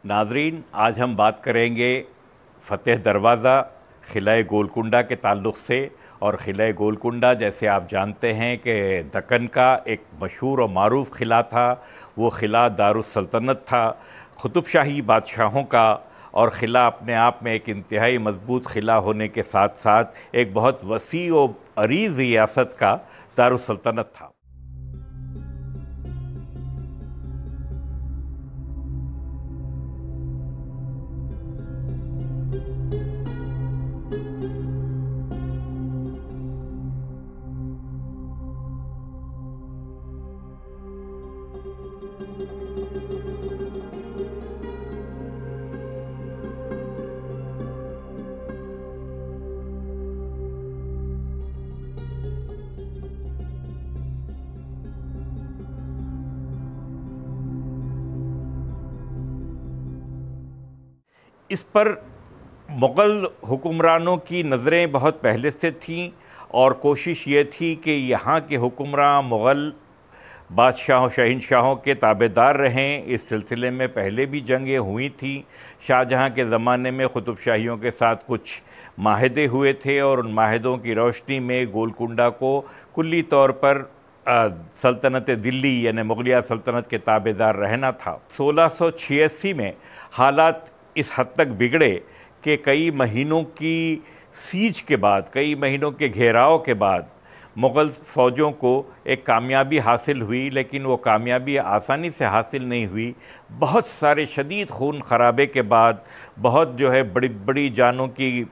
ناظرین، آج ہم بات کریں گے فتح دروازہ قلعہ گولکنڈہ کے تعلق سے۔ اور قلعہ گولکنڈہ جیسے آپ جانتے ہیں کہ دکن کا ایک مشہور و معروف قلعہ تھا۔ وہ قلعہ دارالسلطنت تھا، قطب شاہی بادشاہوں کا، اور قلعہ اپنے آپ میں ایک انتہائی مضبوط قلعہ ہونے کے ساتھ ساتھ ایک بہت وسیع و عریض ریاست کا دارالسلطنت تھا۔ اس پر مغل حکمرانوں کی نظریں بہت پہلے سے تھیں، اور کوشش یہ تھی کہ یہاں کے حکمراں مغل بادشاہوں شہنشاہوں کے تابع دار رہیں۔ اس سلسلے میں پہلے بھی جنگیں ہوئی تھیں۔ شاہ جہاں کے زمانے میں قطب شاہیوں کے ساتھ کچھ معاہدے ہوئے تھے، اور ان معاہدوں کی روشنی میں گولکنڈہ کو کلی طور پر سلطنت دلی یعنی مغلیہ سلطنت کے تابع دار رہنا تھا۔ 1686 میں حالات اس حد تک بگڑے کہ کئی مہینوں کی سیج کے بعد، کئی مہینوں کے گھیراؤ کے بعد مغل فوجوں کو ایک کامیابی حاصل ہوئی، لیکن وہ کامیابی آسانی سے حاصل نہیں ہوئی۔ بہت سارے شدید خون خرابے کے بعد، بہت بڑی بڑی جانوں کی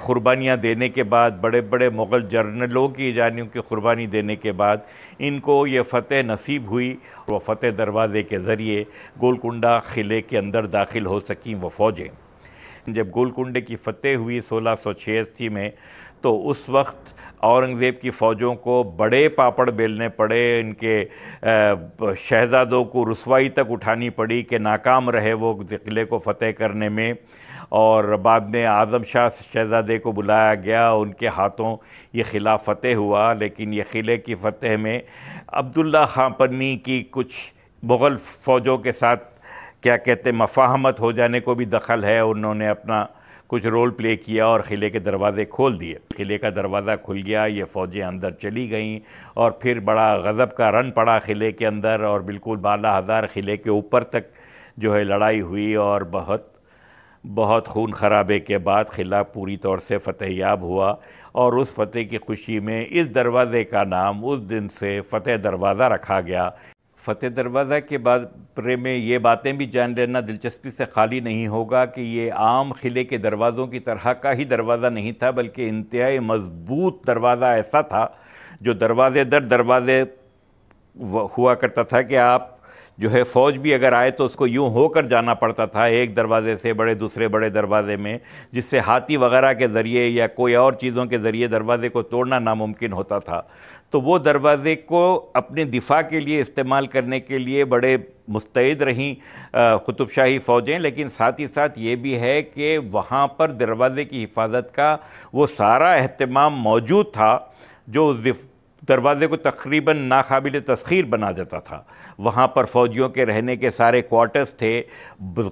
قربانیاں دینے کے بعد، بڑے بڑے مغل جنرلوں کی جانوں کی قربانی دینے کے بعد ان کو یہ فتح نصیب ہوئی۔ وہ فتح دروازے کے ذریعے گولکنڈہ قلعے کے اندر داخل ہو سکیں وہ فوجیں۔ جب گولکنڈہ کی فتح ہوئی 1686 میں، تو اس وقت اورنگزیب کی فوجوں کو بڑے پاپڑ بیلنے پڑے، ان کے شہزادوں کو رسوائی تک اٹھانی پڑی کہ ناکام رہے وہ قلعے کو فتح کرنے میں۔ اور بعد میں اعظم شاہ شہزادے کو بلایا گیا، ان کے ہاتھوں یہ قلعہ فتح ہوا۔ لیکن یہ قلعے کی فتح میں عبداللہ خان پنی کی کچھ مغل فوجوں کے ساتھ کیا کہتے ہیں مفاہمت ہو جانے کو بھی دخل ہے۔ انہوں نے اپنا کچھ رول پلے کیا اور قلعے کے دروازے کھول دیے۔ قلعے کا دروازہ کھل گیا، یہ فوجیں اندر چلی گئیں، اور پھر بڑا غضب کا رن پڑا قلعے کے اندر، اور بالکل بالا ہزار قلعے کے اوپر تک لڑائی ہوئی، اور بہت خون خرابے کے بعد قلعہ پوری طور سے فتح یاب ہوا۔ اور اس فتح کی خوشی میں اس دروازے کا نام اس دن سے فتح دروازہ رکھا گیا۔ فتح دروازہ کے بارے میں یہ باتیں بھی جان لینا دلچسپی سے خالی نہیں ہوگا کہ یہ عام قلعے کے دروازوں کی طرح کا ہی دروازہ نہیں تھا، بلکہ انتہائی مضبوط دروازہ ایسا تھا جو دروازے در دروازے ہوا کرتا تھا کہ آپ فوج بھی اگر آئے تو اس کو یوں ہو کر جانا پڑتا تھا ایک دروازے سے دوسرے بڑے دروازے میں، جس سے ہاتھی وغیرہ کے ذریعے یا کوئی اور چیزوں کے ذریعے دروازے کو توڑنا ناممکن ہوتا تھا۔ تو وہ دروازے کو اپنے دفاع کے لیے استعمال کرنے کے لیے بڑے مستعد رہیں قطب شاہی فوجیں، لیکن ساتھ ہی ساتھ یہ بھی ہے کہ وہاں پر دروازے کی حفاظت کا وہ سارا اہتمام موجود تھا جو اس دروازے کو تقریباً ناقابل تسخیر بنا دیتا تھا۔ وہاں پر فوجیوں کے رہنے کے سارے کوارٹرز تھے،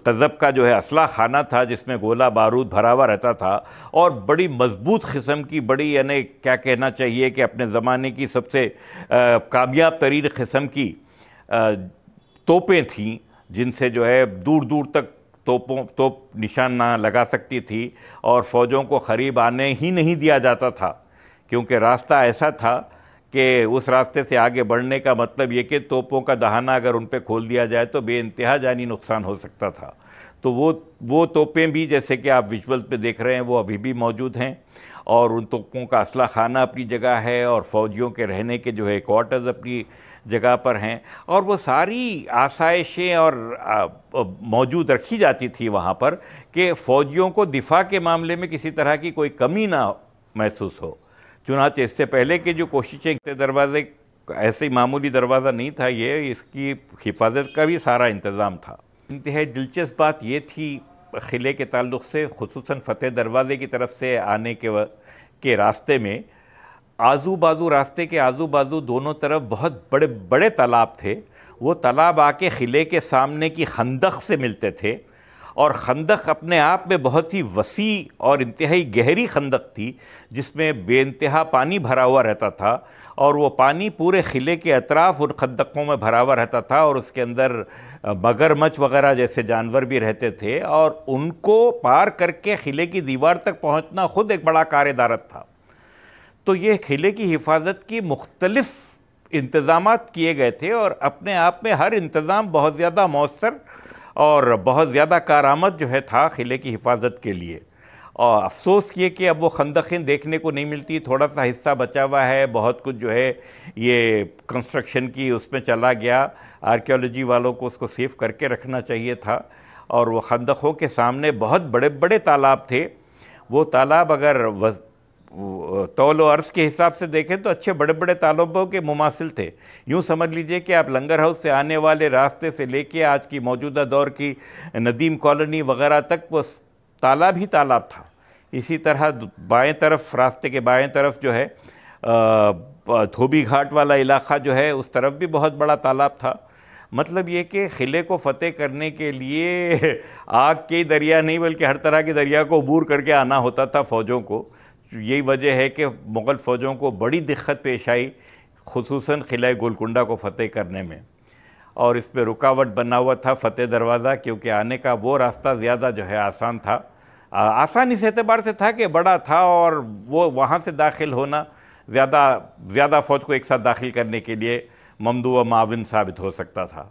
قذب کا اسلحہ خانہ تھا جس میں گولہ بارود بھرا ہوا رہتا تھا، اور بڑی مضبوط قسم کی بڑی کیا کہنا چاہیے کہ اپنے زمانے کی سب سے کامیاب ترین قسم کی توپیں تھیں، جن سے دور دور تک توپ نشان نہ لگا سکتی تھی، اور فوجوں کو قریب آنے ہی نہیں دیا جاتا تھا، کیونکہ راستہ ایسا تھا کہ اس راستے سے آگے بڑھنے کا مطلب یہ کہ توپوں کا دہانہ اگر ان پہ کھول دیا جائے تو بے انتہا جانی نقصان ہو سکتا تھا۔ تو وہ توپیں بھی جیسے کہ آپ ویژول پہ دیکھ رہے ہیں وہ ابھی بھی موجود ہیں، اور ان توپوں کا اسلحہ خانہ اپنی جگہ ہے، اور فوجیوں کے رہنے کے کوارٹرز اپنی جگہ پر ہیں، اور وہ ساری آسائشیں اور موجود رکھی جاتی تھی وہاں پر کہ فوجیوں کو دفاع کے معاملے میں کسی طرح کی کوئی کمی نہ محسوس ہو۔ چنانچہ اس سے پہلے کے جو کوششیں دروازے ایسے معمولی دروازہ نہیں تھا، یہ اس کی حفاظت کا بھی سارا انتظام تھا۔ انتہائی دلچسپ بات یہ تھی قلعے کے تعلق سے، خصوصاً فتح دروازے کی طرف سے آنے کے راستے میں آزو بازو راستے کے آزو بازو دونوں طرف بہت بڑے بڑے تالاب تھے. وہ تالاب آ کے قلعے کے سامنے کی خندق سے ملتے تھے، اور خندق اپنے آپ میں بہت ہی وسیع اور انتہائی گہری خندق تھی، جس میں بے انتہا پانی بھرا ہوا رہتا تھا، اور وہ پانی پورے قلعے کے اطراف ان خندقوں میں بھرا ہوا رہتا تھا، اور اس کے اندر مگرمچھ وغیرہ جیسے جانور بھی رہتے تھے، اور ان کو پار کر کے قلعے کی دیوار تک پہنچنا خود ایک بڑا کار دارت تھا. تو یہ قلعے کی حفاظت کی مختلف انتظامات کیے گئے تھے، اور اپنے آپ میں ہر انتظام بہت زیادہ مؤثر اور بہت زیادہ کارآمد جو ہے تھا قلعے کی حفاظت کے لیے. اور افسوس یہ کہ اب وہ خندقیں دیکھنے کو نہیں ملتی، تھوڑا سا حصہ بچا ہوا ہے، بہت کچھ جو ہے یہ کنسٹرکشن کی اس میں چلا گیا. آرکیالوجی والوں کو اس کو سیف کر کے رکھنا چاہیے تھا. اور وہ خندقوں کے سامنے بہت بڑے بڑے تالاب تھے. وہ تالاب اگر طول و عرض کے حساب سے دیکھیں تو اچھے بڑے بڑے تالابوں کے مماثل تھے. یوں سمجھ لیجئے کہ آپ لنگر ہاؤس سے آنے والے راستے سے لے کے آج کی موجودہ دور کی ندیم کالونی وغیرہ تک وہ تالاب ہی تالاب تھا. اسی طرح بائیں طرف، راستے کے بائیں طرف جو ہے دھوبی گھاٹ والا علاقہ جو ہے، اس طرف بھی بہت بڑا تالاب تھا. مطلب یہ کہ قلعے کو فتح کرنے کے لیے آگ کے دریا نہیں بلکہ ہر طرح کے دریا کو عبور کر کے آنا ہوتا تھا فوجوں کو. یہی وجہ ہے کہ مغل فوجوں کو بڑی دقت پیش آئی، خصوصاً قلعہ گولکنڈہ کو فتح کرنے میں. اور اس پہ رکاوٹ بنا ہوا تھا فتح دروازہ، کیونکہ آنے کا وہ راستہ زیادہ جو ہے آسان تھا. آسان اس اعتبار سے تھا کہ بڑا تھا، اور وہ وہاں سے داخل ہونا زیادہ فوج کو ایک ساتھ داخل کرنے کے لیے ممدو و معاون ثابت ہو سکتا تھا.